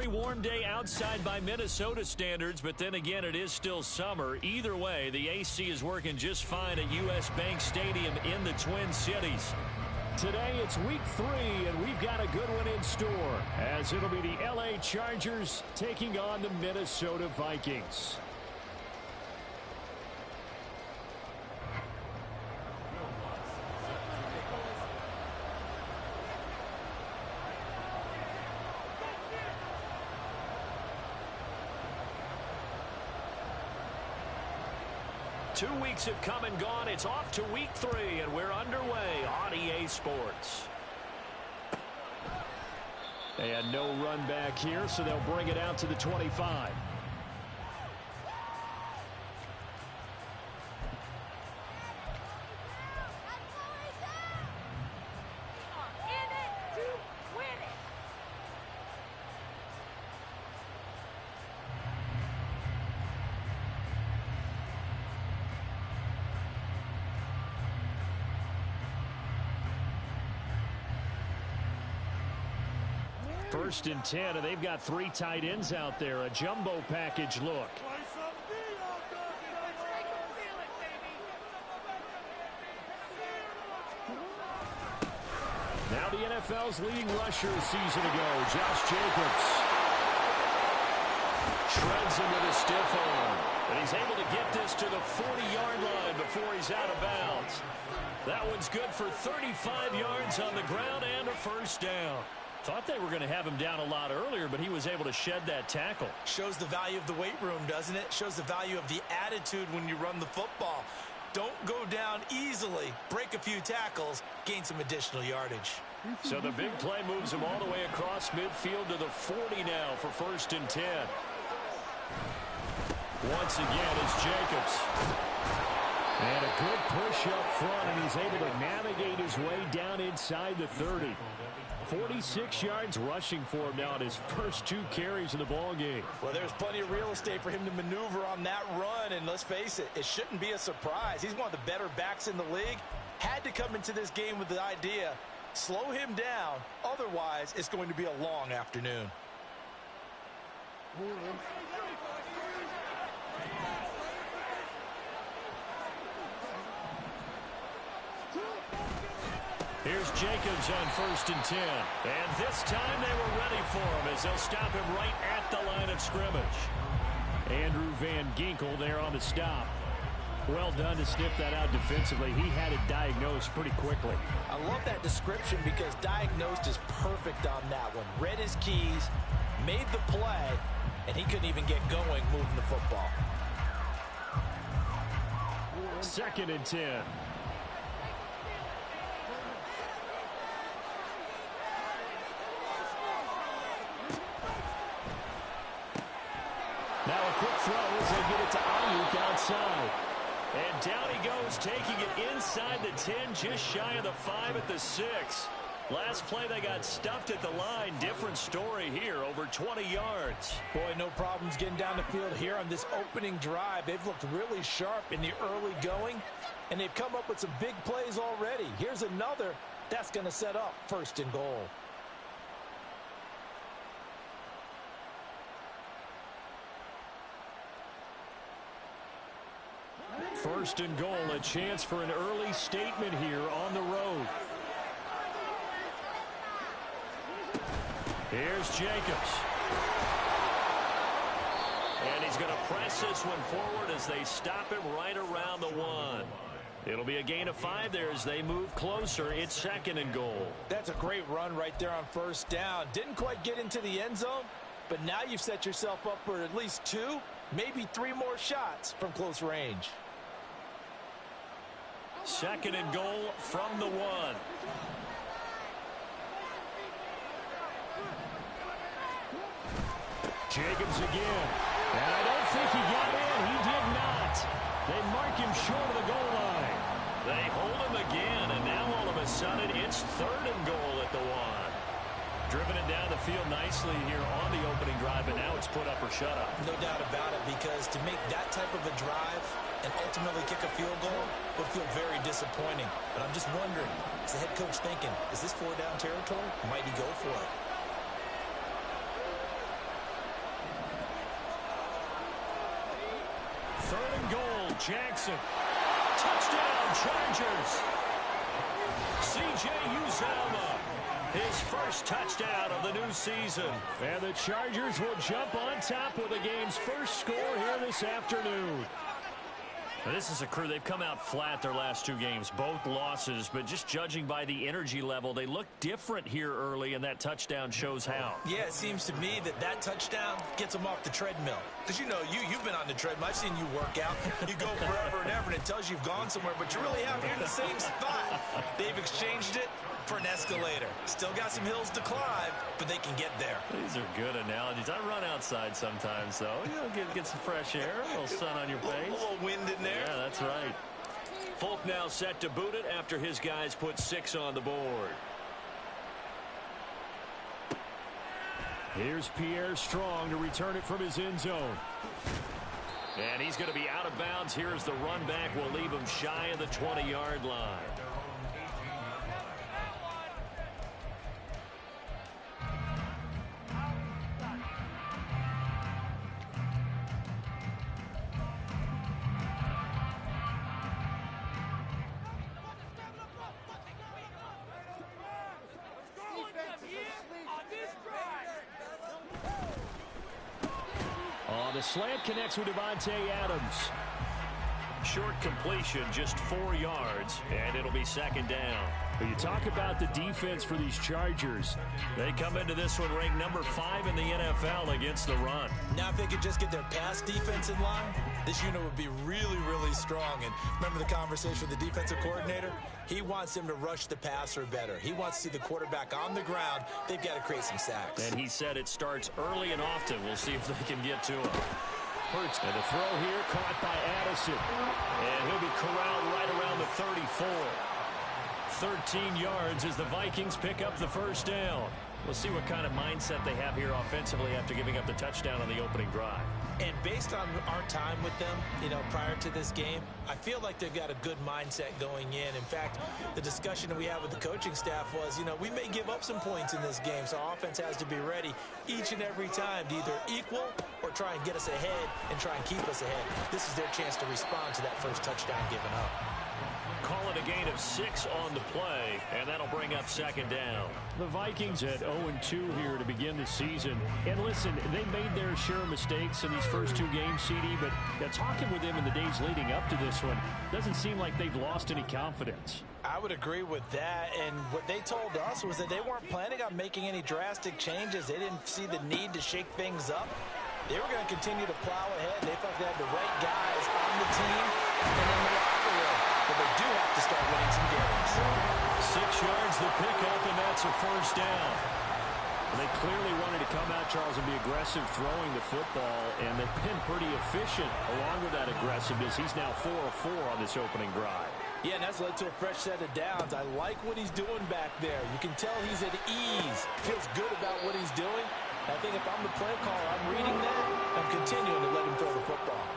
warm day outside by Minnesota standards, but then again, it is still summer. Either way, the AC is working just fine at U.S. Bank Stadium in the Twin Cities. Today it's week 3, and we've got a good one in store, as it'll be the L.A. Chargers taking on the Minnesota Vikings. Two weeks have come and gone. It's off to week 3, and we're underway on EA Sports. And no run back here, so they'll bring it out to the 25. First and 10, and they've got 3 tight ends out there. A jumbo package look. Now the NFL's leading rusher a season ago, Josh Jacobs. Shreds into the stiff arm. And he's able to get this to the 40-yard line before he's out of bounds. That one's good for 35 yards on the ground and a first down. Thought they were going to have him down a lot earlier, but he was able to shed that tackle. Shows the value of the weight room, doesn't it? Shows the value of the attitude when you run the football. Don't go down easily. Break a few tackles. Gain some additional yardage. So the big play moves him all the way across midfield to the 40 now for first and 10. Once again, it's Jacobs. And a good push up front, and he's able to navigate his way down inside the 30. 46 yards rushing for him now at his first 2 carries of the ball game. Well, there's plenty of real estate for him to maneuver on that run, and let's face it, it shouldn't be a surprise. He's one of the better backs in the league. Had to come into this game with the idea, slow him down, otherwise it's going to be a long afternoon. Here's Jacobs on first and 10. And this time they were ready for him as they'll stop him right at the line of scrimmage. Andrew Van Ginkel there on the stop. Well done to sniff that out defensively. He had it diagnosed pretty quickly. I love that description because diagnosed is perfect on that one. Read his keys, made the play, and he couldn't even get going moving the football. Second and 10. Now a quick throw as they get it to Ayuk outside. And down he goes, taking it inside the 10, just shy of the 5 at the 6. Last play they got stuffed at the line. Different story here, over 20 yards. Boy, no problems getting down the field here on this opening drive. They've looked really sharp in the early going, and they've come up with some big plays already. Here's another that's going to set up first and goal. First and goal, a chance for an early statement here on the road. Here's Jacobs. And he's going to press this one forward as they stop him right around the 1. It'll be a gain of 5 there as they move closer. It's second and goal. That's a great run right there on first down. Didn't quite get into the end zone, but now you've set yourself up for at least 2, maybe 3 more shots from close range. Second and goal from the 1. Jacobs again. And I don't think he got in. He did not. They mark him short of the goal line. They hold him again, and now all of a sudden it's third and goal at the 1. Driven it down the field nicely here on the opening drive, but now it's put up or shut up. No doubt about it, because to make that type of a drive and ultimately kick a field goal would feel very disappointing. But I'm just wondering, is the head coach thinking, is this 4-down territory? Might he go for it? Jackson. Touchdown, Chargers. C.J. Uzomah, his first touchdown of the new season. And the Chargers will jump on top with the game's first score here this afternoon. Now, this is a crew. They've come out flat their last two games, both losses, but just judging by the energy level, they look different here early, and that touchdown shows how. Yeah, it seems to me that touchdown gets them off the treadmill. Because, you know, you've been on the treadmill. I've seen you work out. You go forever and ever, and it tells you you've gone somewhere, but you really haven't. You're in the same spot. They've exchanged it for an escalator. Still got some hills to climb, but they can get there. These are good analogies. I run outside sometimes, though. You know, get some fresh air, a little sun on your face. A little wind in there. Yeah, that's right. Folk now set to boot it after his guys put 6 on the board. Here's Pierre Strong to return it from his end zone. And he's going to be out of bounds. Here's the run back. Will leave him shy of the 20-yard line. The slant connects with Davante Adams. Short completion, just 4 yards, and it'll be second down. But you talk about the defense for these Chargers. They come into this one ranked number 5 in the NFL against the run. Now, if they could just get their pass defense in line, this unit would be really, really strong. And remember the conversation with the defensive coordinator? He wants them to rush the passer better. He wants to see the quarterback on the ground. They've got to create some sacks. And he said it starts early and often. We'll see if they can get to him. Hurts. And the throw here caught by Addison. And he'll be corralled right around the 34. 13 yards as the Vikings pick up the first down. We'll see what kind of mindset they have here offensively after giving up the touchdown on the opening drive. And based on our time with them, you know, prior to this game, I feel like they've got a good mindset going in. In fact, the discussion that we had with the coaching staff was, you know, we may give up some points in this game, so our offense has to be ready each and every time to either equal or try and get us ahead and try and keep us ahead. This is their chance to respond to that first touchdown given up. Call it a gain of 6 on the play, and that'll bring up second down. The Vikings at 0-2 here to begin the season. And listen, they made their share of mistakes in these first 2 games, CD, but talking with them in the days leading up to this one, doesn't seem like they've lost any confidence. I would agree with that, and what they told us was that they weren't planning on making any drastic changes. They didn't see the need to shake things up. They were going to continue to plow ahead. They felt they had the right guys on the team and in the locker room. But they do have to start winning some games. 6 yards the pickup, and that's a first down. They clearly wanted to come out, Charles, and be aggressive throwing the football, and they've been pretty efficient along with that aggressiveness. He's now 4 of 4 on this opening drive. Yeah, and that's led to a fresh set of downs. I like what he's doing back there. You can tell he's at ease. Feels good about what he's doing. I think if I'm the play caller, I'm reading that. I'm continuing to let him throw the football.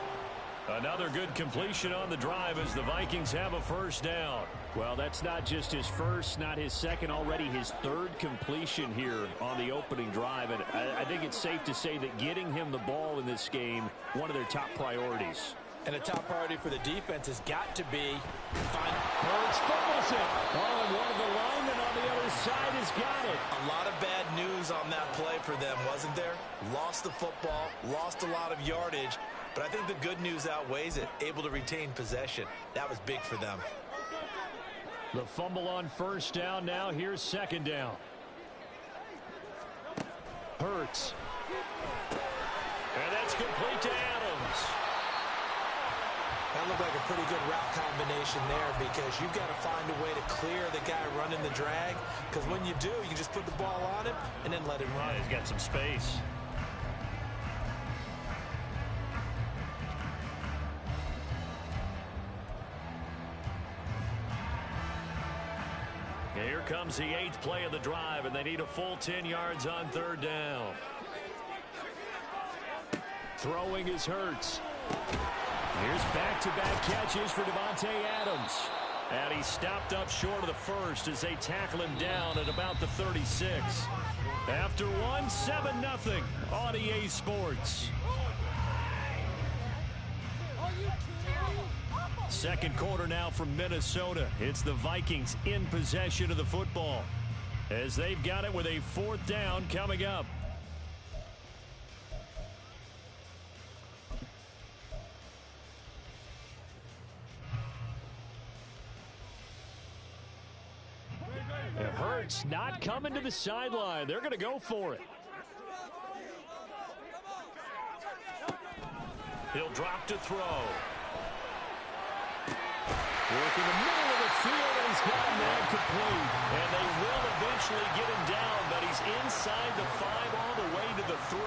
Another good completion on the drive as the Vikings have a first down. Well, that's not just his first, not his second, already his 3rd completion here on the opening drive. And I think it's safe to say that getting him the ball in this game, one of their top priorities. And a top priority for the defense has got to be find Hurts fumbles it. Oh, and one of the linemen on the other side has got it. A lot of bad news on that play for them, wasn't there? Lost the football, lost a lot of yardage, but I think the good news outweighs it. Able to retain possession. That was big for them. The fumble on first down. Now here's second down. Hurts. And that's complete to Adams. That looked like a pretty good route combination there because you've got to find a way to clear the guy running the drag, because when you do, you can just put the ball on him and then let him run. Yeah, he's got some space. Here comes the 8th play of the drive, and they need a full 10 yards on 3rd down. Throwing is Hurts. Here's back-to-back catches for Davante Adams. And he stopped up short of the first as they tackle him down at about the 36. After one, 7-0 on EA Sports. Second quarter now from Minnesota. It's the Vikings in possession of the football as they've got it with a 4th down coming up. Hurts not coming to the sideline. They're going to go for it. He'll drop to throw. Work in the middle of the field, and he's got a man complete. And they will eventually get him down, but he's inside the 5 all the way to the 3.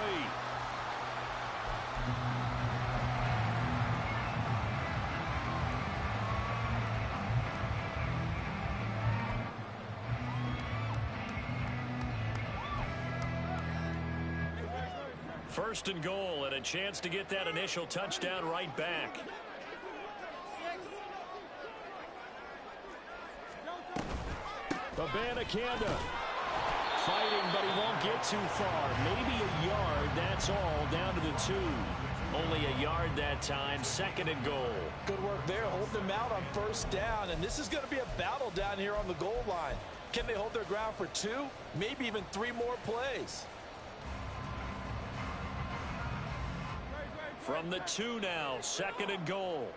First and goal, and a chance to get that initial touchdown right back. Abanikanda fighting, but he won't get too far. Maybe a yard, that's all, down to the 2. Only a yard that time, 2nd and goal. Good work there, holding them out on 1st down, and this is going to be a battle down here on the goal line. Can they hold their ground for 2, maybe even 3 more plays? From the 2 now, 2nd and goal.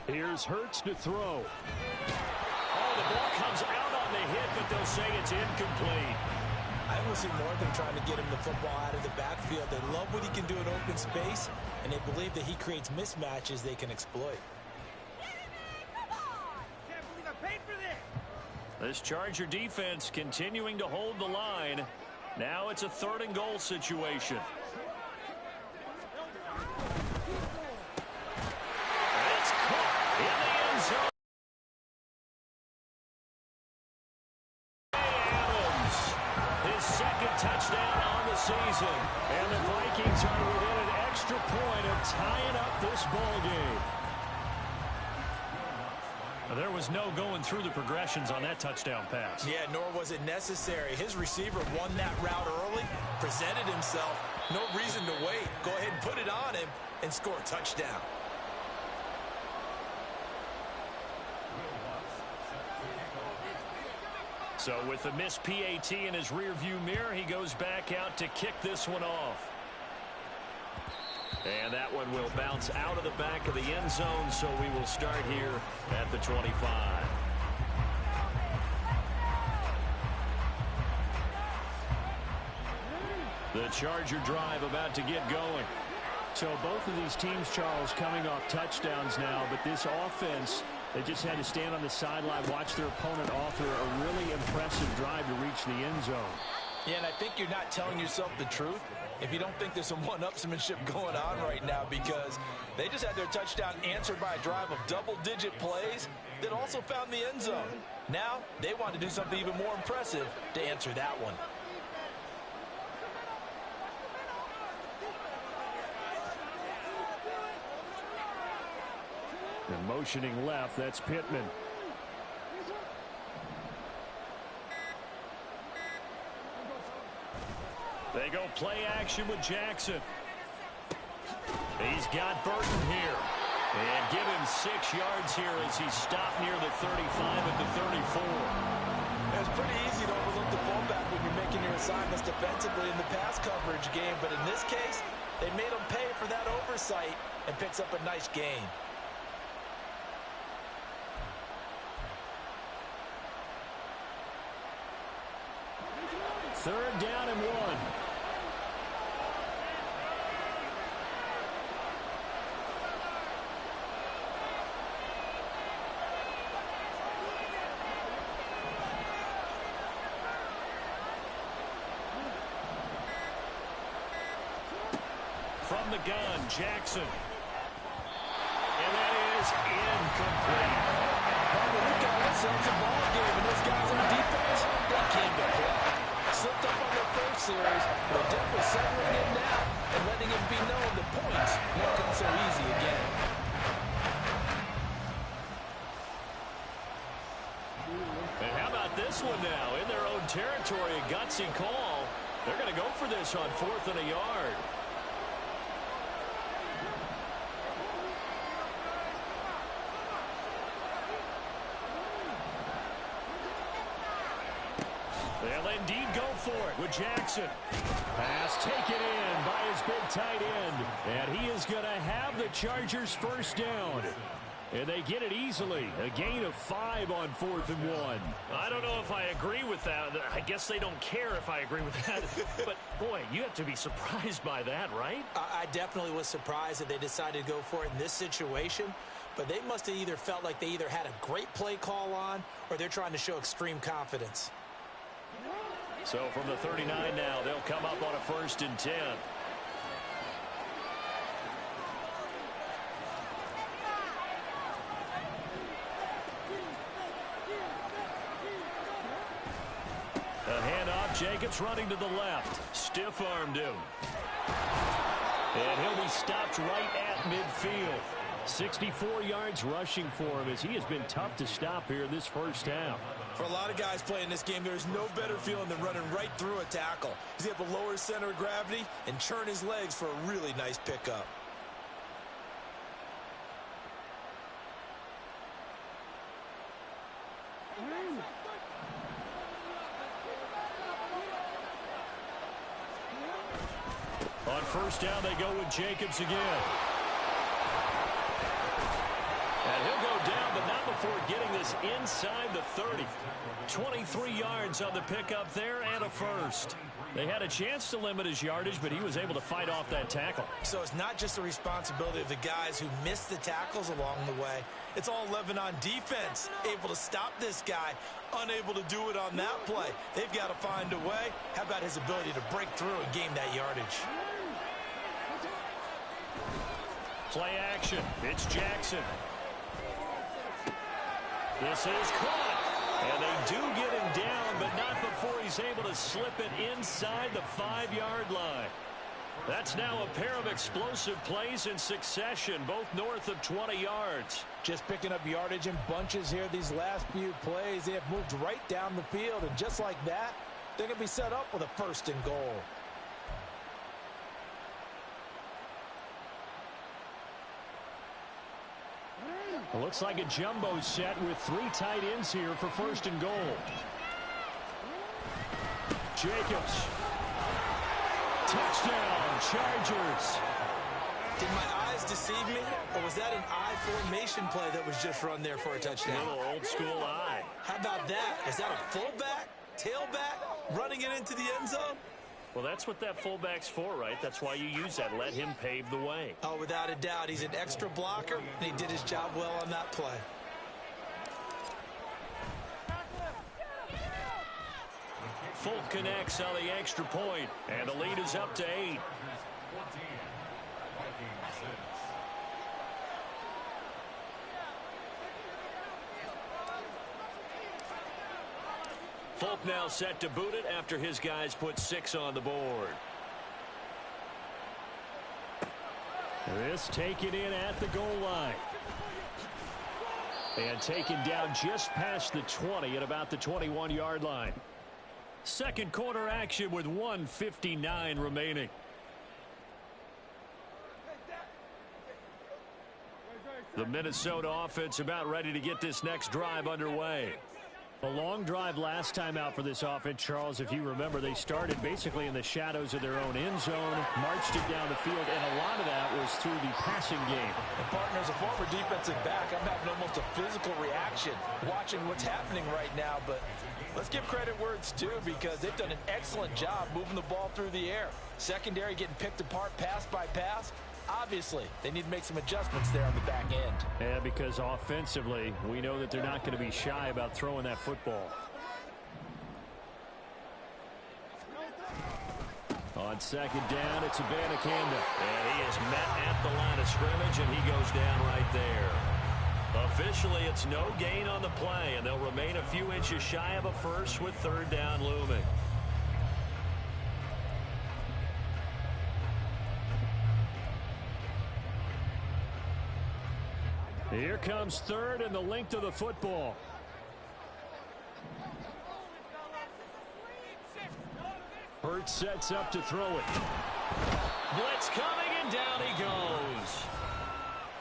Here's Hurts to throw. Oh, the ball comes out on the hit, but they'll say it's incomplete. I will see more of them trying to get him the football out of the backfield. They love what he can do in open space, and they believe that he creates mismatches they can exploit. This Charger defense continuing to hold the line. Now it's a 3rd and goal situation. It's caught in the end zone. Adams, his 2nd touchdown on the season. And the Vikings are within an extra point of tying up this ball game. There was no going through the progressions on that touchdown pass. Yeah, nor was it necessary. His receiver won that route early, presented himself. No reason to wait. Go ahead and put it on him and score a touchdown. So with the missed PAT in his rearview mirror, he goes back out to kick this one off. And that one will bounce out of the back of the end zone, so we will start here at the 25. The Charger drive about to get going. So both of these teams, Charles, coming off touchdowns now, but this offense, they just had to stand on the sideline, watch their opponent author a really impressive drive to reach the end zone. Yeah, and I think you're not telling yourself the truth if you don't think there's some one-upsmanship going on right now, because they just had their touchdown answered by a drive of double-digit plays that also found the end zone. Now they want to do something even more impressive to answer that one. And motioning left, that's Pittman. They go play action with Jackson. He's got Burton here. And give him 6 yards here as he's stopped near the 35 at the 34. It's pretty easy to overlook the fullback when you're making your assignments defensively in the pass coverage game, but in this case, they made him pay for that oversight and picks up a nice gain. Third down and 1. From the gun, Jackson. And that is incomplete. We've got ourselves a ball game, and those guys on defense, they came to play. Slipped up on their first series, but definitely settling in now and letting it be known the points won't come so easy again. And how about this one now? In their own territory, a gutsy call. They're going to go for this on 4th and a yard. They'll indeed go for it with Jackson. Pass taken in by his big tight end. And he is going to have the Chargers first down. And they get it easily. A gain of 5 on 4th and 1. I don't know if I agree with that. I guess they don't care if I agree with that. But, boy, you have to be surprised by that, right? I definitely was surprised that they decided to go for it in this situation. But they must have either felt like they either had a great play call on or they're trying to show extreme confidence. So from the 39 now, they'll come up on a 1st and 10. A handoff, Jacobs running to the left. Stiff-armed him. And he'll be stopped right at midfield. 64 yards rushing for him as he has been tough to stop here in this first half. For a lot of guys playing this game, there's no better feeling than running right through a tackle. He's able to lower his center of gravity and churn his legs for a really nice pickup. On 1st down, they go with Jacobs again. And he'll go down, but not before getting this inside the 30. 23 yards on the pickup there and a 1st. They had a chance to limit his yardage, but he was able to fight off that tackle. So it's not just the responsibility of the guys who missed the tackles along the way. It's all 11 on defense, able to stop this guy, unable to do it on that play. They've got to find a way. How about his ability to break through and gain that yardage? Play action. It's Jackson. This is caught. And they do get him down, but not before he's able to slip it inside the 5-yard line. That's now a pair of explosive plays in succession, both north of 20 yards. Just picking up yardage in bunches here these last few plays. They have moved right down the field, and just like that, they're going to be set up with a 1st and goal. It looks like a jumbo set with 3 tight ends here for 1st and goal. Jacobs. Touchdown, Chargers. Did my eyes deceive me, or was that an I formation play that was just run there for a touchdown? A little old school eye. How about that? Is that a fullback, tailback, running it into the end zone? Well, that's what that fullback's for, right? That's why you use that. Let him pave the way. Oh, without a doubt. He's an extra blocker, and he did his job well on that play. Folk connects on the extra point, and the lead is up to 8. Folk now set to boot it after his guys put 6 on the board. This taken in at the goal line. And taken down just past the 20 at about the 21-yard line. Second quarter action with 1:59 remaining. The Minnesota offense about ready to get this next drive underway. A long drive last time out for this offense, Charles. If you remember, they started basically in the shadows of their own end zone, marched it down the field, and a lot of that was through the passing game. And partner, as a former defensive back, I'm having almost a physical reaction watching what's happening right now. But let's give credit where it's due, because they've done an excellent job moving the ball through the air. Secondary getting picked apart pass by pass. Obviously, they need to make some adjustments there on the back end. Yeah, because offensively, we know that they're not going to be shy about throwing that football. On 2nd down, it's Abanikanda. And he is met at the line of scrimmage, and he goes down right there. Officially, it's no gain on the play, and they'll remain a few inches shy of a 1st with 3rd down looming. Here comes 3rd and the length of the football. Hurts sets up to throw it. Blitz coming, and down he goes.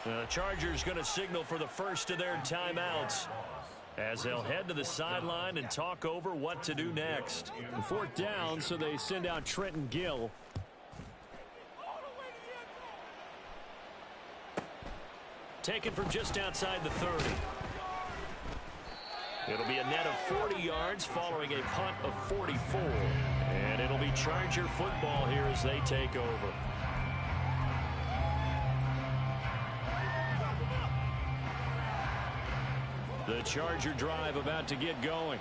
The Chargers going to signal for the first of their timeouts. as they'll head to the sideline and talk over what to do next. 4th down, so they send out Trenton Gill. Taken from just outside the 30. It'll be a net of 40 yards following a punt of 44. And it'll be Charger football here as they take over. The Charger drive about to get going.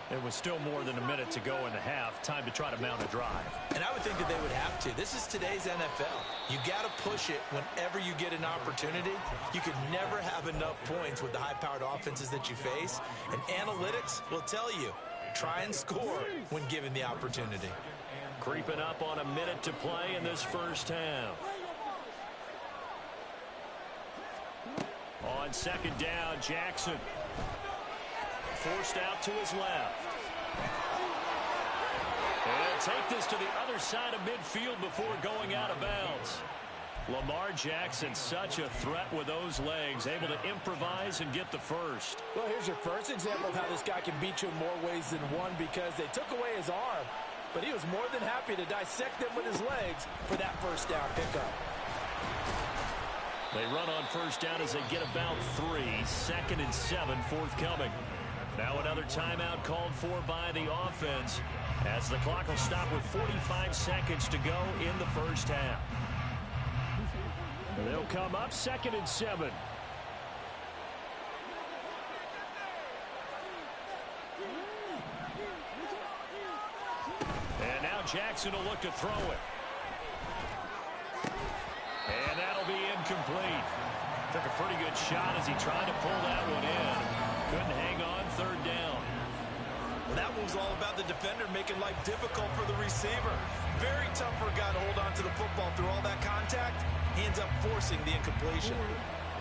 There was still more than a minute to go in the half. Time to try to mount a drive. And I would think that they would have to. This is today's NFL. You got to push it whenever you get an opportunity. You can never have enough points with the high-powered offenses that you face. And analytics will tell you, try and score when given the opportunity. Creeping up on a minute to play in this first half. On 2nd down, Jackson. Forced out to his left. And take this to the other side of midfield before going out of bounds. Lamar Jackson, such a threat with those legs, able to improvise and get the first. Well, here's your first example of how this guy can beat you in more ways than one, because they took away his arm, but he was more than happy to dissect them with his legs for that first down pickup. They run on first down as they get about 3. 2nd and 7 forthcoming. Now another timeout called for by the offense as the clock will stop with 45 seconds to go in the first half. They'll come up 2nd and 7. And now Jackson will look to throw it. And that'll be incomplete. Took a pretty good shot as he tried to pull that one in. Couldn't hang on 3rd down. Well, that was all about the defender making life difficult for the receiver. Very tough for a guy to hold on to the football through all that contact. He ends up forcing the incompletion.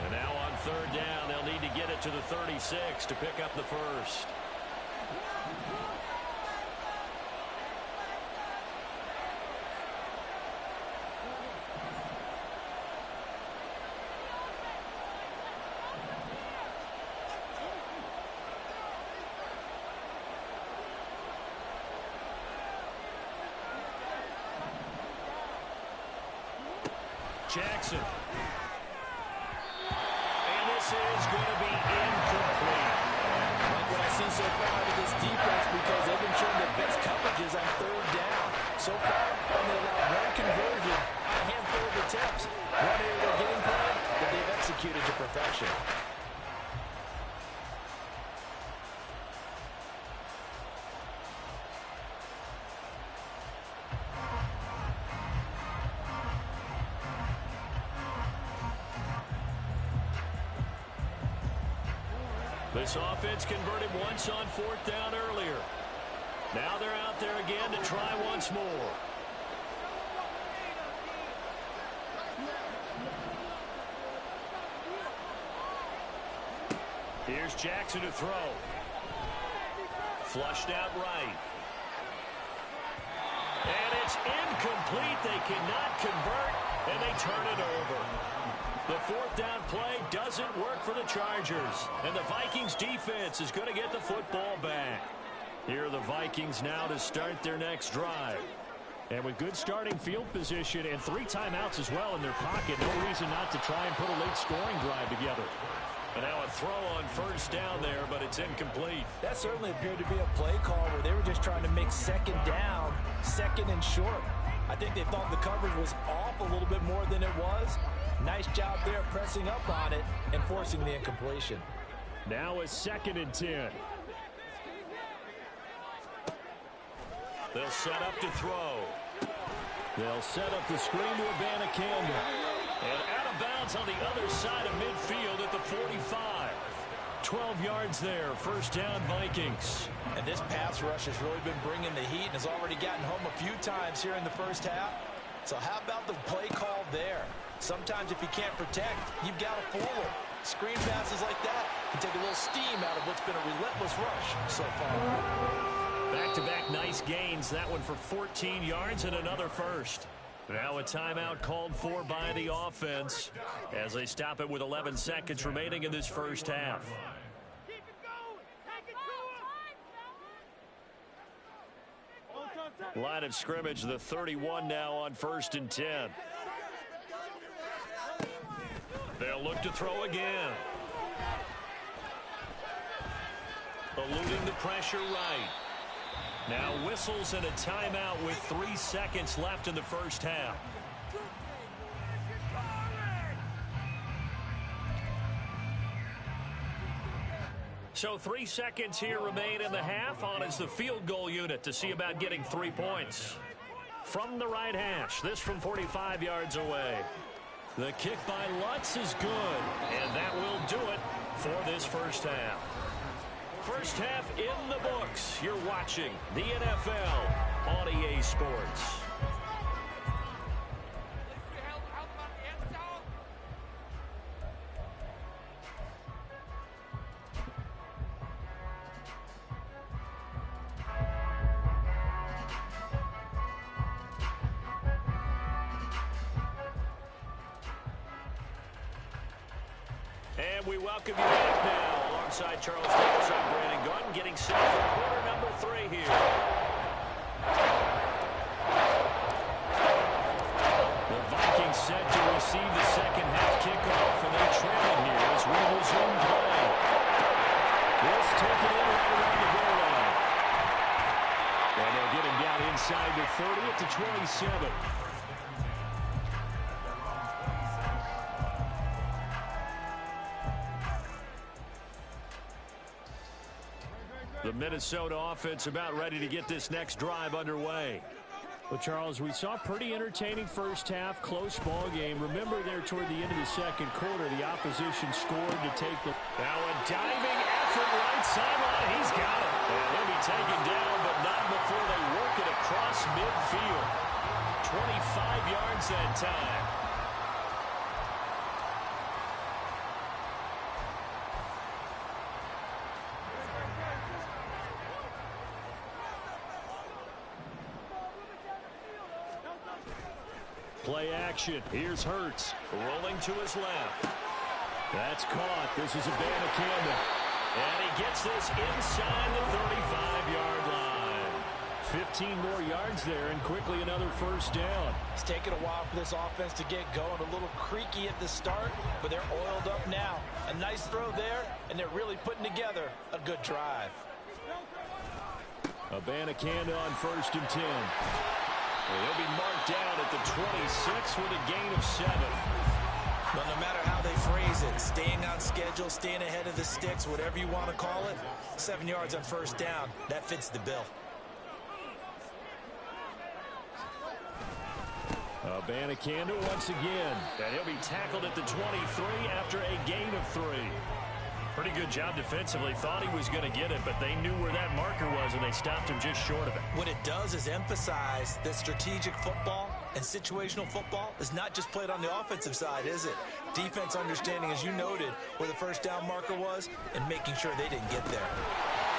And now on 3rd down, they'll need to get it to the 36 to pick up the first. Jackson. And this is going to be incomplete. Like what I see so far out of this defense, because they've been showing their best coverages on 3rd down. So far, only allowed 1 conversion on a handful of attempts. One area of their game plan that they've executed to perfection. This offense converted once on 4th down earlier. Now they're out there again to try once more. Here's Jackson to throw. Flushed out right. And it's incomplete. They cannot convert, and they turn it over. The 4th down play doesn't work for the Chargers. And the Vikings defense is going to get the football back. Here are the Vikings now to start their next drive. And with good starting field position and 3 timeouts as well in their pocket, no reason not to try and put a late scoring drive together. And now a throw on first down there, but it's incomplete. That certainly appeared to be a play call where they were just trying to make 2nd down, 2nd and short. I think they thought the coverage was off a little bit more than it was. Nice job there pressing up on it and forcing the incompletion. Now it's 2nd and 10. They'll set up to throw. They'll set up the screen to Abanikanda. And out of bounds on the other side of midfield at the 45. 12 yards there. First down, Vikings. And this pass rush has really been bringing the heat and has already gotten home a few times here in the first half. So how about the play call there? Sometimes if you can't protect, you've got to fool it. Screen passes like that can take a little steam out of what's been a relentless rush so far. Back-to-back nice gains. That one for 14 yards and another first. Now a timeout called for by the offense as they stop it with 11 seconds remaining in this first half. Line of scrimmage, the 31 now on 1st and 10. They'll look to throw again. Eluding the pressure right. Now whistles and a timeout with 3 seconds left in the first half. So 3 seconds here remain in the half. On is the field goal unit to see about getting 3 points. From the right hash, this from 45 yards away. The kick by Lutz is good, and that will do it for this first half. First half in the books. You're watching the NFL on EA Sports. And we welcome you back now alongside Charles Davis. I'm Brandon Gaudin getting set for quarter number 3 here. The Vikings set to receive the second half kickoff, and they trail it here as we resume play. This taken in right around the goal line. And they'll get him down inside the 30 at the 27. The Minnesota offense about ready to get this next drive underway. Well, Charles, we saw a pretty entertaining first half, close ball game. Remember there toward the end of the second quarter, the opposition scored to take the... Now a diving effort right sideline. He's got it. And he'll be taken down, but not before they work it across midfield. 25 yards that time. Play action. Here's Hurts. Rolling to his left. That's caught. This is Abanikanda. And he gets this inside the 35-yard line. 15 more yards there, and quickly another first down. It's taken a while for this offense to get going. A little creaky at the start, but they're oiled up now. A nice throw there, and they're really putting together a good drive. Abanikanda on 1st and 10. He'll be marked down at the 26 with a gain of 7. But no matter how they phrase it, staying on schedule, staying ahead of the sticks, whatever you want to call it, 7 yards on first down, that fits the bill. Abanikanda once again. And he'll be tackled at the 23 after a gain of 3. Pretty good job defensively. Thought he was going to get it, but they knew where that marker was, and they stopped him just short of it. What it does is emphasize that strategic football and situational football is not just played on the offensive side, is it? Defense understanding, as you noted, where the first down marker was and making sure they didn't get there.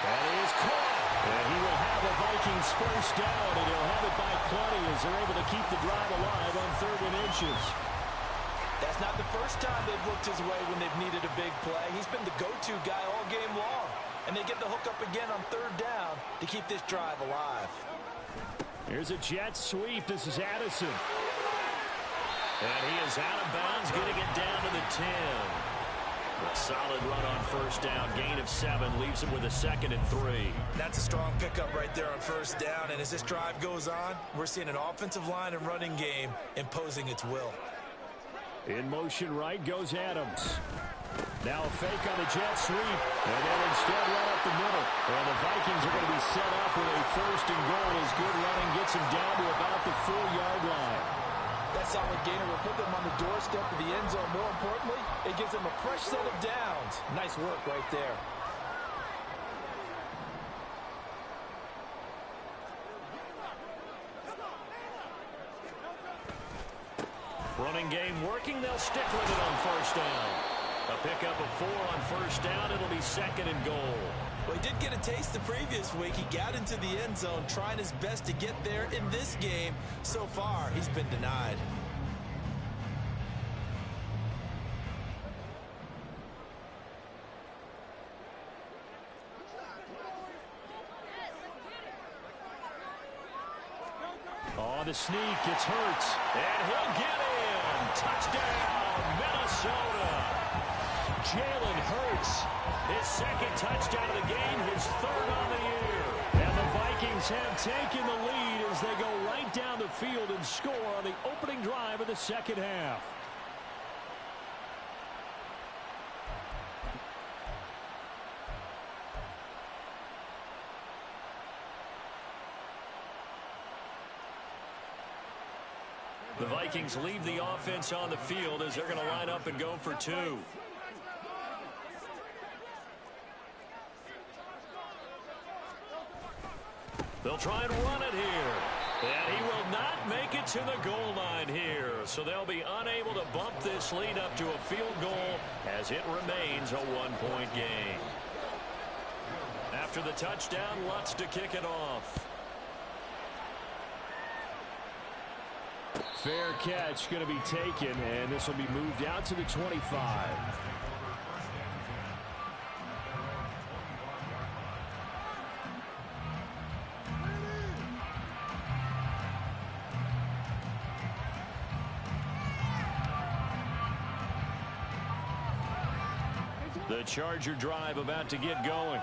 That is caught. And he will have the Vikings first down, and he'll have it by plenty as they're able to keep the drive alive on 3rd and inches. That's not the first time they've looked his way when they've needed a big play. He's been the go-to guy all game long. And they get the hook up again on 3rd down to keep this drive alive. Here's a jet sweep. This is Addison. And he is out of bounds, getting it down to the 10. A solid run on first down. Gain of 7 leaves him with a 2nd and 3. That's a strong pickup right there on first down. And as this drive goes on, we're seeing an offensive line and running game imposing its will. In motion right goes Adams. Now a fake on the jet sweep. And they'll instead run up the middle. And the Vikings are going to be set up with a 1st and goal as good running gets them down to about the 4-yard line. That solid gainer will put them on the doorstep of the end zone. More importantly, it gives them a fresh set of downs. Nice work right there. Running game working. They'll stick with it on first down. A pickup of 4 on first down. It'll be 2nd and goal. Well, he did get a taste the previous week. He got into the end zone trying his best to get there in this game. So far, he's been denied. On the sneak, it's Hurts. And he'll get in. Touchdown, Minnesota. Jalen Hurts, his second touchdown of the game, his third on the year. And the Vikings have taken the lead as they go right down the field and score on the opening drive of the second half. The Vikings leave the offense on the field as they're going to line up and go for two. They'll try and run it here. And he will not make it to the goal line here. So they'll be unable to bump this lead up to a field goal as it remains a one-point game. After the touchdown, Lutz to kick it off. Fair catch going to be taken, and this will be moved out to the 25. The Charger drive about to get going.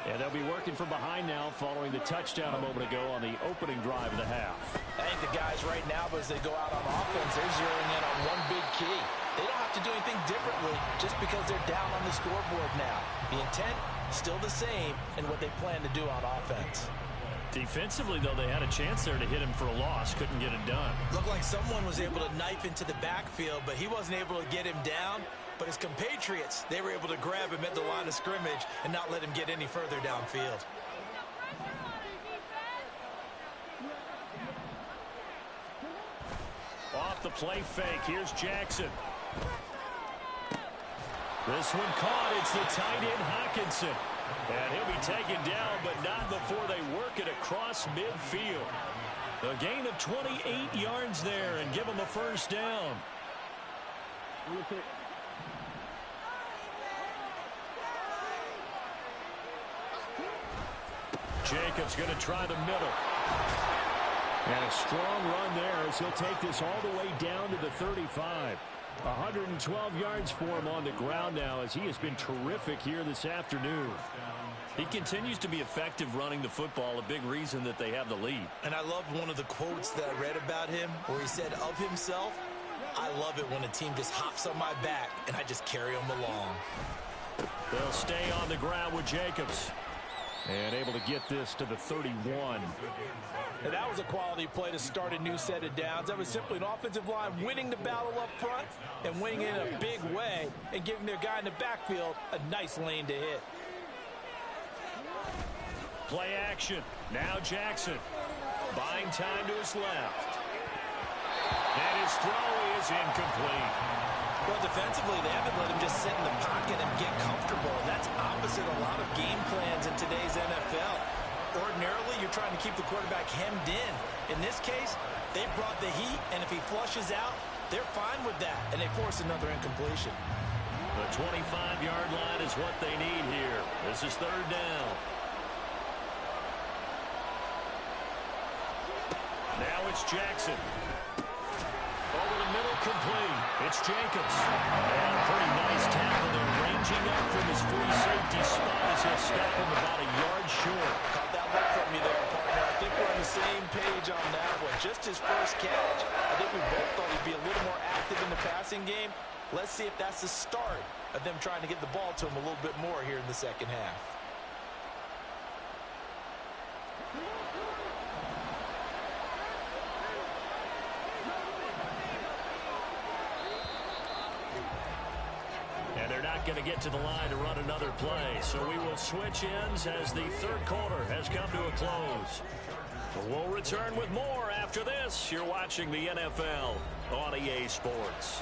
And they'll be working from behind now following the touchdown a moment ago on the opening drive of the half. I think the guys right now, as they go out on offense, they're zeroing in on one big key. They don't have to do anything differently just because they're down on the scoreboard now. The intent, still the same in what they plan to do on offense. Defensively, though, they had a chance there to hit him for a loss. Couldn't get it done. Looked like someone was able to knife into the backfield, but he wasn't able to get him down. But his compatriots, they were able to grab him at the line of scrimmage and not let him get any further downfield. Off the play fake, here's Jackson. This one caught. It's the tight end Hockenson. And he'll be taken down, but not before they work it across midfield. A gain of 28 yards there and give him a first down. Jacobs going to try the middle. And a strong run there as he'll take this all the way down to the 35. 112 yards for him on the ground now as he has been terrific here this afternoon. He continues to be effective running the football, a big reason that they have the lead. And I love one of the quotes that I read about him where he said of himself, "I love it when a team just hops on my back and I just carry them along." They'll stay on the ground with Jacobs. And able to get this to the 31. And that was a quality play to start a new set of downs. That was simply an offensive line winning the battle up front and winning it in a big way and giving their guy in the backfield a nice lane to hit. Play action. Now Jackson. Buying time to his left. And his throw is incomplete. Well, defensively, they haven't let him just sit in the pocket and get comfortable. And that's opposite a lot of game plans in today's NFL. Ordinarily, you're trying to keep the quarterback hemmed in. In this case, they brought the heat, and if he flushes out, they're fine with that, and they force another incompletion. The 25-yard line is what they need here. This is third down. Now it's Jackson. Over the middle, complete. It's Jacobs. And a pretty nice tackle there, ranging up from his free safety spot as he'll stop him about a yard short. Caught that look from you there, partner. I think we're on the same page on that one. Just his first catch. I think we both thought he'd be a little more active in the passing game. Let's see if that's the start of them trying to get the ball to him a little bit more here in the second half. And they're not going to get to the line to run another play. So we will switch ends as the third quarter has come to a close. We'll return with more after this. You're watching the NFL on EA Sports.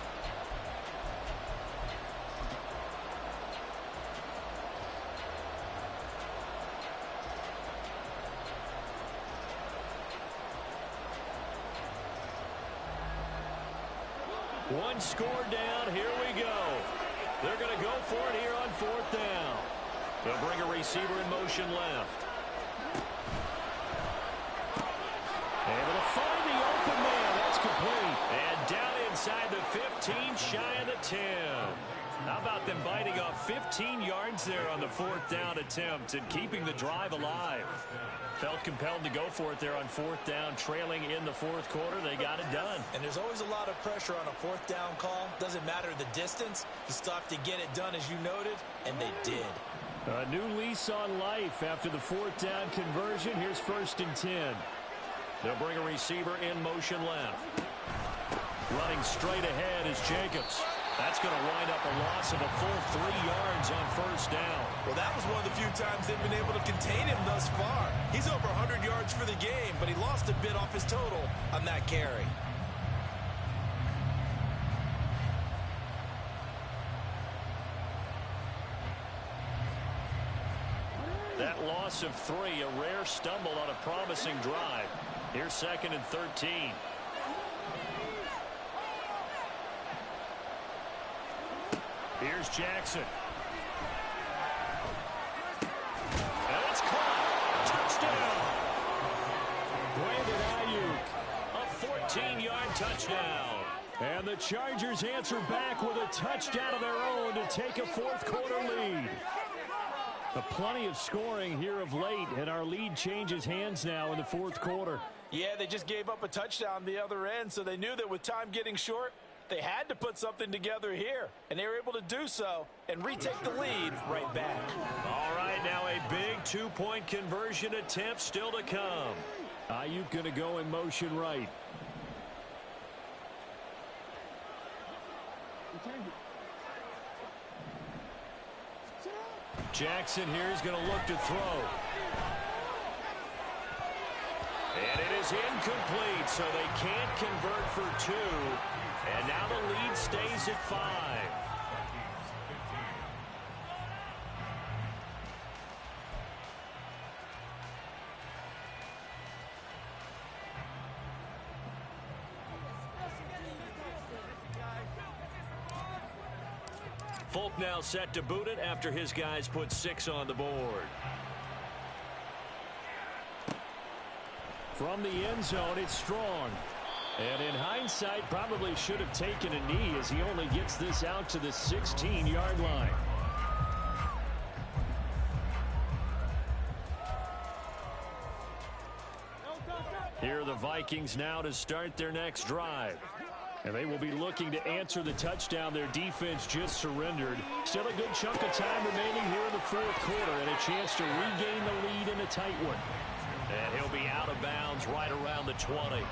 One score down. Here we go. They're going to go for it here on fourth down. They'll bring a receiver in motion left. Able to find the 14 shy of the 10. How about them biting off 15 yards there on the 4th down attempt and keeping the drive alive? Felt compelled to go for it there on 4th down, trailing in the 4th quarter. They got it done. And there's always a lot of pressure on a 4th down call. Doesn't matter the distance. You still have to get it done, as you noted, and they did. A new lease on life after the 4th down conversion. Here's 1st and 10. They'll bring a receiver in motion left. Running straight ahead is Jacobs. That's going to wind up a loss of a full 3 yards on 1st down. Well, that was one of the few times they've been able to contain him thus far. He's over 100 yards for the game, but he lost a bit off his total on that carry. That loss of 3, a rare stumble on a promising drive. Here's 2nd and 13. Here's Jackson. And it's caught. Touchdown. Brandon Ayuk, a 14-yard touchdown. And the Chargers answer back with a touchdown of their own to take a 4th quarter lead. Plenty of scoring here of late, and our lead changes hands now in the 4th quarter. Yeah, they just gave up a touchdown the other end, so they knew that with time getting short, they had to put something together here, and they were able to do so and retake the lead right back. All right, now a big 2-point conversion attempt still to come. Ayuk going to go in motion right. Jackson here is going to look to throw. And it is incomplete, so they can't convert for 2. And now the lead stays at 5. Folk now set to boot it after his guys put 6 on the board. From the end zone, it's Strong. And in hindsight, probably should have taken a knee as he only gets this out to the 16-yard line. Here are the Vikings now to start their next drive. And they will be looking to answer the touchdown their defense just surrendered. Still a good chunk of time remaining here in the 4th quarter and a chance to regain the lead in a tight one. And he'll be out of bounds right around the 20.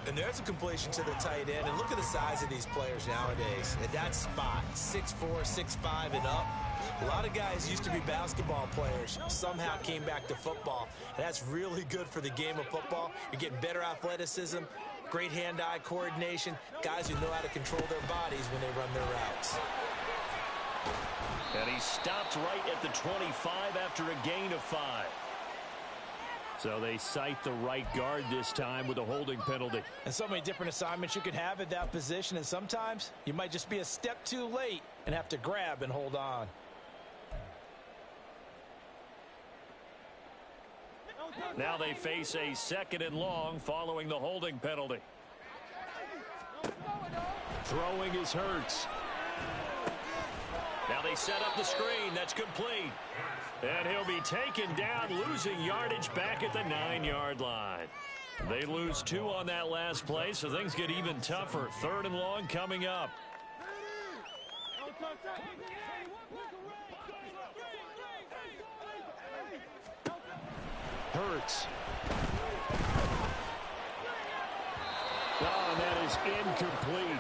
And there's a completion to the tight end. And look at the size of these players nowadays. At that spot, 6'4", 6'5", and up. A lot of guys used to be basketball players, somehow came back to football. And that's really good for the game of football. You're getting better athleticism, great hand-eye coordination, guys who know how to control their bodies when they run their routes. And he stopped right at the 25 after a gain of 5. So they cite the right guard this time with a holding penalty. And so many different assignments you can have at that position, and sometimes you might just be a step too late and have to grab and hold on. Now they face a 2nd and long following the holding penalty. Throwing is Hurts. Now they set up the screen. That's complete. And he'll be taken down, losing yardage back at the 9-yard line. They lose 2 on that last play, so things get even tougher. 3rd and long coming up. Hurts. Oh, and that is incomplete.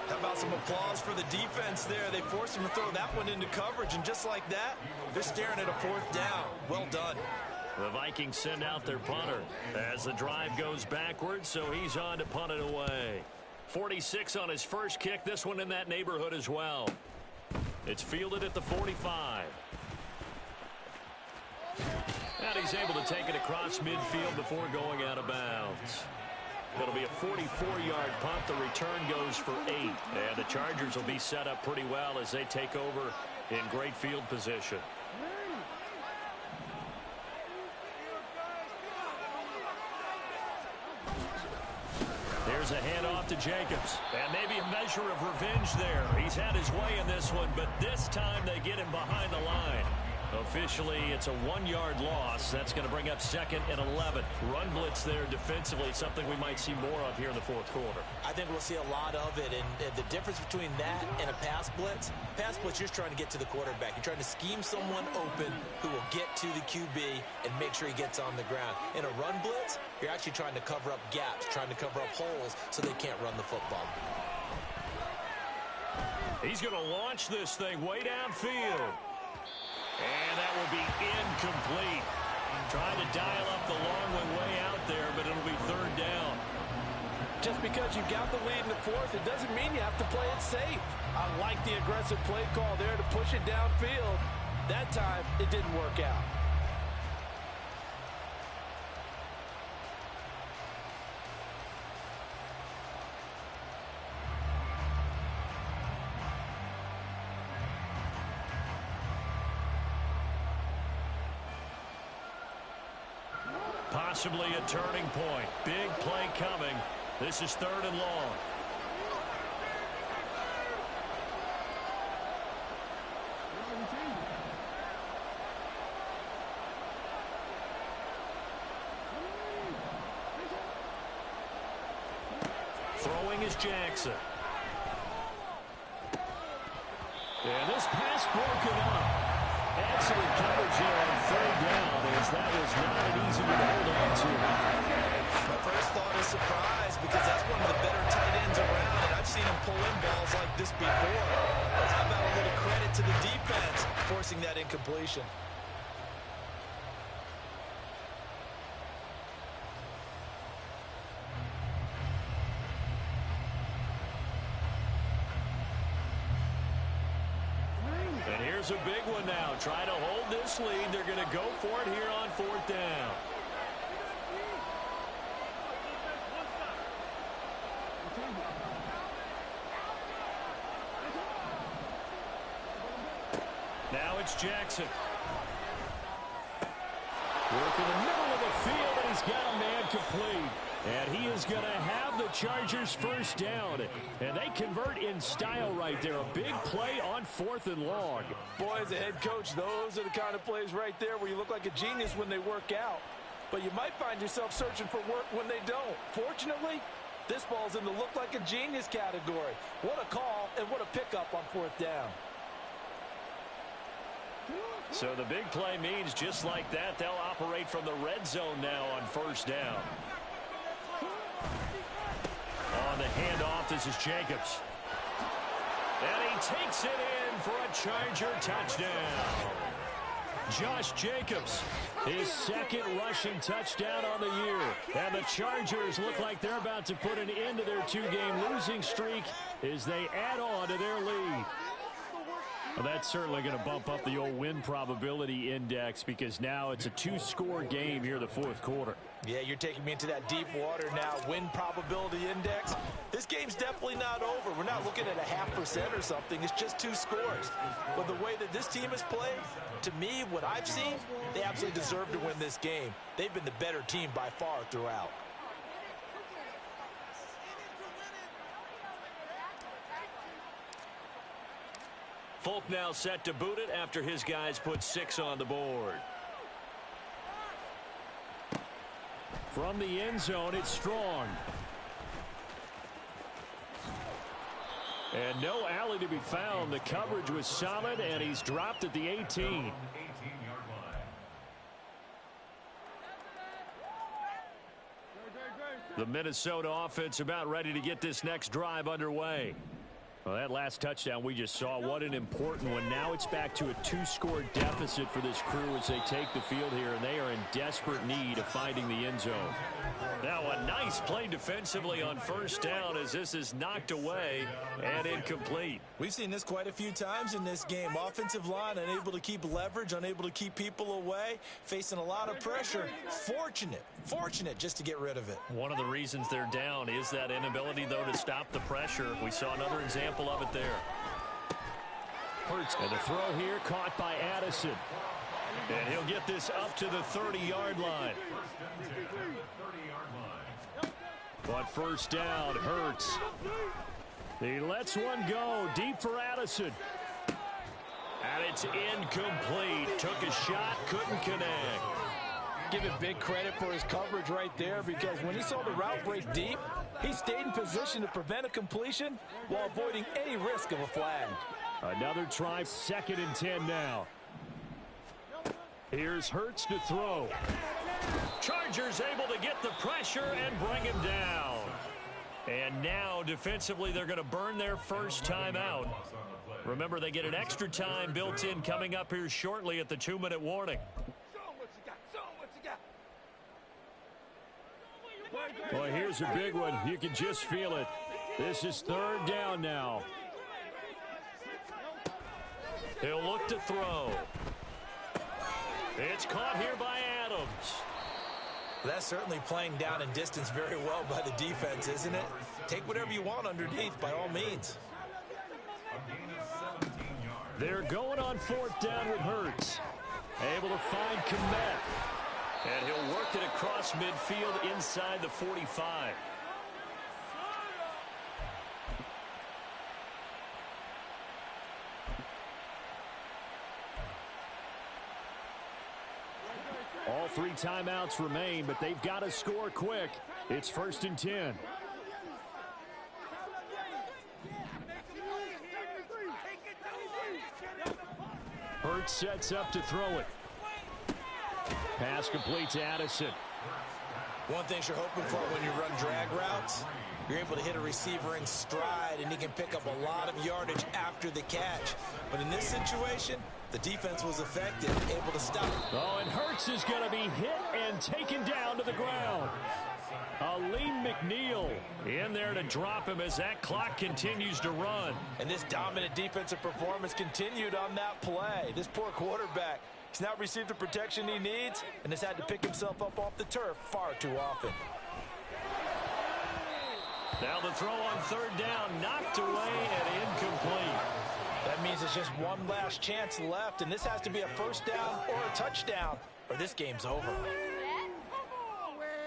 How about some applause for the defense there? They forced him to throw that one into coverage, and just like that, they're staring at a 4th down. Well done. The Vikings send out their punter as the drive goes backwards, so he's on to punt it away. 46 on his first kick, this one in that neighborhood as well. It's fielded at the 45. And he's able to take it across midfield before going out of bounds. It'll be a 44-yard punt. The return goes for 8. And the Chargers will be set up pretty well as they take over in great field position. There's a handoff to Jacobs. And maybe a measure of revenge there. He's had his way in this one, but this time they get him behind the line. Officially, it's a 1-yard loss. That's going to bring up 2nd and 11. Run blitz there defensively, something we might see more of here in the fourth quarter. I think we'll see a lot of it, and the difference between that and a pass blitz, you're just trying to get to the quarterback. You're trying to scheme someone open who will get to the QB and make sure he gets on the ground. In a run blitz, you're actually trying to cover up gaps, trying to cover up holes so they can't run the football. He's going to launch this thing way downfield. And that will be incomplete. Trying to dial up the long one way out there, but it'll be 3rd down. Just because you've got the lead in the 4th, it doesn't mean you have to play it safe. I like the aggressive play call there to push it downfield. That time, it didn't work out. Possibly a turning point. Big play coming. This is 3rd and long. Throwing is Jackson. And this pass broken up. Excellent coverage here on 3rd down, as that was not an easy one to hold on to. My first thought is surprise, because that's one of the better tight ends around, and I've seen him pull in balls like this before. But how about a little credit to the defense forcing that incompletion? Here's a big one now. Trying to hold this lead. They're going to go for it here on 4th down. Now it's Jackson. Work in the middle of the field, and he's got a man complete. And he is going to have the Chargers 1st down. And they convert in style right there. A big play on 4th and long. Boy, as a head coach, those are the kind of plays right there where you look like a genius when they work out. But you might find yourself searching for work when they don't. Fortunately, this ball's in the look like a genius category. What a call and what a pickup on 4th down. So the big play means just like that, they'll operate from the red zone now on 1st down. On the handoff, this is Jacobs. And he takes it in for a Charger touchdown. Josh Jacobs, his 2nd rushing touchdown on the year. And the Chargers look like they're about to put an end to their 2-game losing streak as they add on to their lead. Well, that's certainly going to bump up the old win probability index, because now it's a 2-score game here in the 4th quarter. Yeah, you're taking me into that deep water now. Win probability index. This game's definitely not over. We're not looking at a 0.5% or something. It's just 2 scores. But the way that this team has played, to me, what I've seen, they absolutely deserve to win this game. They've been the better team by far throughout. Folk now set to boot it after his guys put 6 on the board. From the end zone, it's Strong. And no alley to be found. The coverage was solid, and he's dropped at the 18. The Minnesota offense about ready to get this next drive underway. Well, that last touchdown we just saw, what an important one. Now it's back to a 2-score deficit for this crew as they take the field here, and they are in desperate need of finding the end zone. Now a nice play defensively on 1st down as this is knocked away and incomplete. We've seen this quite a few times in this game. Offensive line unable to keep leverage, unable to keep people away, facing a lot of pressure. Fortunate just to get rid of it. One of the reasons they're down is that inability, though, to stop the pressure. We saw another example of it there. And the throw here caught by Addison. And he'll get this up to the 30-yard line. On first down, Hurts. He lets one go deep for Addison. And it's incomplete. Took a shot, couldn't connect. Give him big credit for his coverage right there, because when he saw the route break deep, he stayed in position to prevent a completion while avoiding any risk of a flag. Another try, 2nd and 10 now. Here's Hurts to throw. Chargers able to get the pressure and bring him down. And now defensively they're going to burn their first time out. Remember, they get an extra time built in coming up here shortly at the 2-minute warning. Well, here's a big one. You can just feel it. This is 3rd down now. He'll look to throw. It's caught here by Adams. That's certainly playing down and distance very well by the defense, isn't it? Take whatever you want underneath, by all means. They're going on 4th down with Hurts. Able to find Kmet. And he'll work it across midfield inside the 45. All 3 timeouts remain, but they've got to score quick. It's 1st and 10. Hurts sets up to throw it. Pass complete to Addison. One thing you're hoping for when you run drag routes, you're able to hit a receiver in stride, and he can pick up a lot of yardage after the catch. But in this situation, the defense was effective, able to stop. Oh, and Hurts is going to be hit and taken down to the ground. Aleem McNeil in there to drop him as that clock continues to run. And this dominant defensive performance continued on that play. This poor quarterback, he's not received the protection he needs and has had to pick himself up off the turf far too often. Now the throw on 3rd down, knocked away and incomplete. That means there's just one last chance left, and this has to be a 1st down or a touchdown, or this game's over.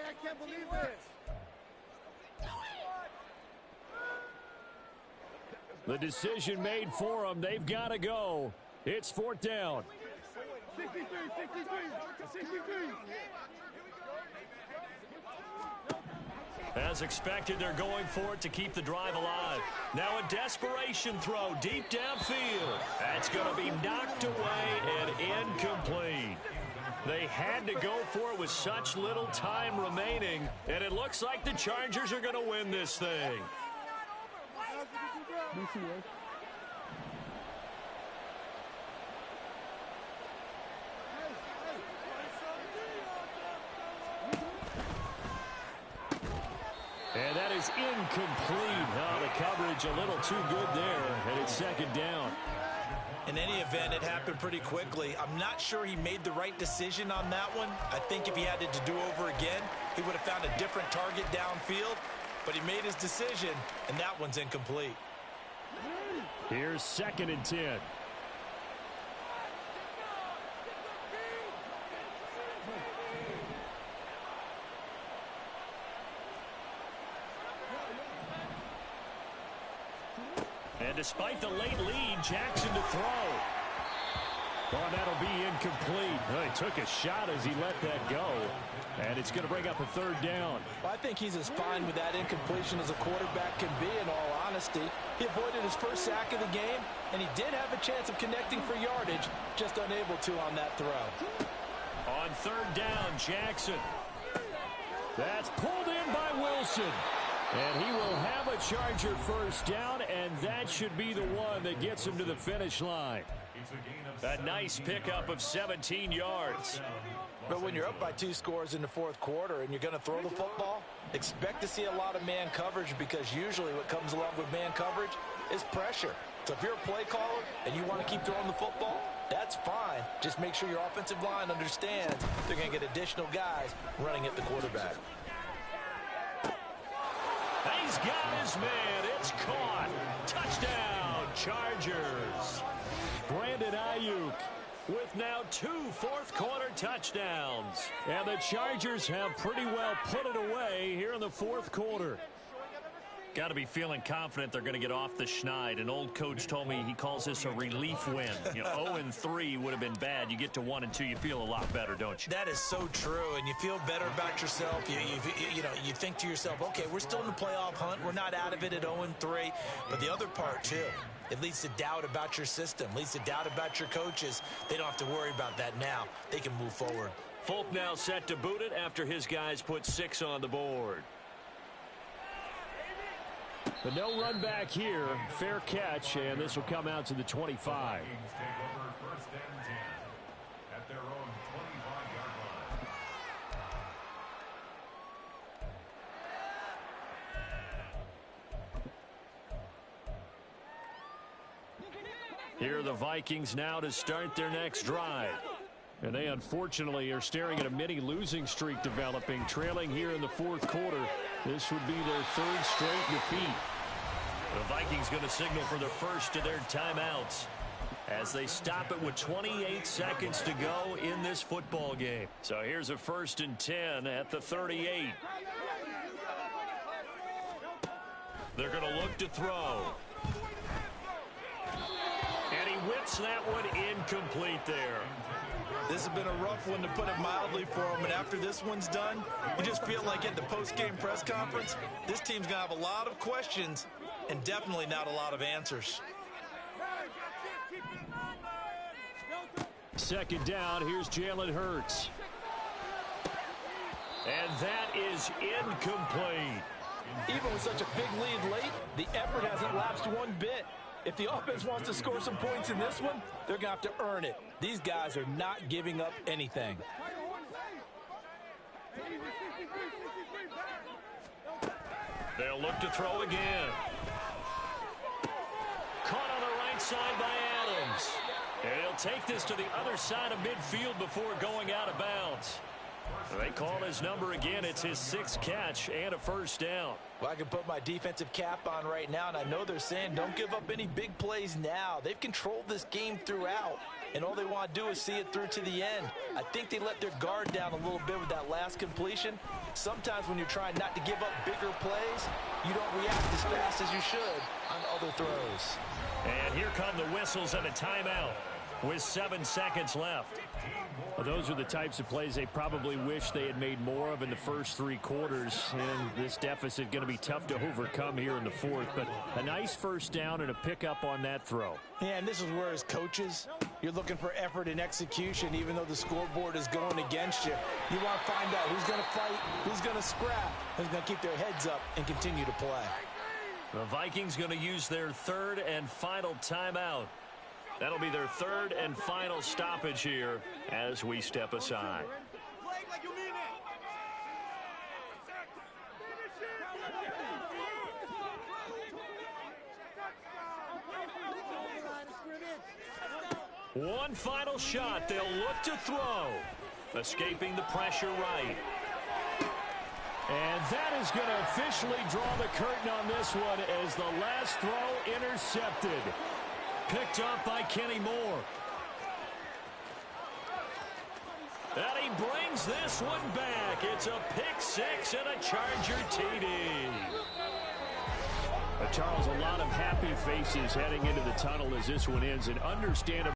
I can't believe this. The decision made for them. They've got to go. It's 4th down. 63. As expected, they're going for it to keep the drive alive. Now a desperation throw deep downfield. That's going to be knocked away and incomplete. They had to go for it with such little time remaining, and it looks like the Chargers are going to win this thing. And that is incomplete. Oh, the coverage a little too good there, and it's 2nd down. In any event, it happened pretty quickly. I'm not sure he made the right decision on that one. I think if he had to do over again, he would have found a different target downfield. But he made his decision, and that one's incomplete. Here's 2nd and 10. And despite the late lead, Jackson to throw. Oh, that'll be incomplete. Oh, he took a shot as he let that go. And it's going to bring up a 3rd down. Well, I think he's as fine with that incompletion as a quarterback can be, in all honesty. He avoided his first sack of the game, and he did have a chance of connecting for yardage, just unable to on that throw. On 3rd down, Jackson. That's pulled in by Wilson. And he will have a Charger 1st down, and that should be the one that gets him to the finish line. A nice pickup of 17 yards. But when you're up by 2 scores in the 4th quarter and you're going to throw the football, expect to see a lot of man coverage, because usually what comes along with man coverage is pressure. So if you're a play caller and you want to keep throwing the football, that's fine. Just make sure your offensive line understands they're going to get additional guys running at the quarterback. He's got his man. It's caught. Touchdown, Chargers. Brandon Ayuk with now 2 fourth-quarter touchdowns. And the Chargers have pretty well put it away here in the fourth quarter. Got to be feeling confident they're going to get off the schneid. An old coach told me he calls this a relief win. 0-3 would have been bad. You get to 1-2, you feel a lot better, don't you? That is so true, and you feel better about yourself. You think to yourself, okay, we're still in the playoff hunt. We're not out of it at 0-3. But the other part, too, it leads to doubt about your system, leads to doubt about your coaches. They don't have to worry about that now. They can move forward. Folk now set to boot it after his guys put 6 on the board. But no run back here. Fair catch, and this will come out to the 25. Here are the Vikings now to start their next drive. And they unfortunately are staring at a mini losing streak developing, trailing here in the fourth quarter. This would be their 3rd straight defeat. The Vikings going to signal for the first of their timeouts as they stop it with 28 seconds to go in this football game. So here's a 1st and 10 at the 38. They're going to look to throw. And he whips that one incomplete there. This has been a rough one, to put it mildly, for him. And after this one's done, you just feel like at the post-game press conference, this team's going to have a lot of questions and definitely not a lot of answers. 2nd down, here's Jalen Hurts. And that is incomplete. Even with such a big lead late, the effort hasn't lapsed one bit. If the offense wants to score some points in this one, they're going to have to earn it. These guys are not giving up anything. They'll look to throw again. Caught on the right side by Adams. And he'll take this to the other side of midfield before going out of bounds. They call his number again. It's his 6th catch and a 1st down. Well, I can put my defensive cap on right now, and I know they're saying don't give up any big plays now. They've controlled this game throughout, and all they want to do is see it through to the end. I think they let their guard down a little bit with that last completion. Sometimes when you're trying not to give up bigger plays, you don't react as fast as you should on other throws. And here come the whistles and a timeout with 7 seconds left. Well, those are the types of plays they probably wish they had made more of in the first 3 quarters. And this deficit going to be tough to overcome here in the fourth. But a nice 1st down and a pickup on that throw. Yeah, and this is where, as coaches, you're looking for effort and execution, even though the scoreboard is going against you. You want to find out who's going to fight, who's going to scrap, who's going to keep their heads up and continue to play. The Vikings going to use their 3rd and final timeout. That'll be their 3rd and final stoppage here as we step aside. One final shot. They'll look to throw. Escaping the pressure right. And that is going to officially draw the curtain on this one as the last throw intercepted. Picked up by Kenny Moore. And he brings this one back. It's a pick 6 and a Charger TD. Charles, a lot of happy faces heading into the tunnel as this one ends. And understandable.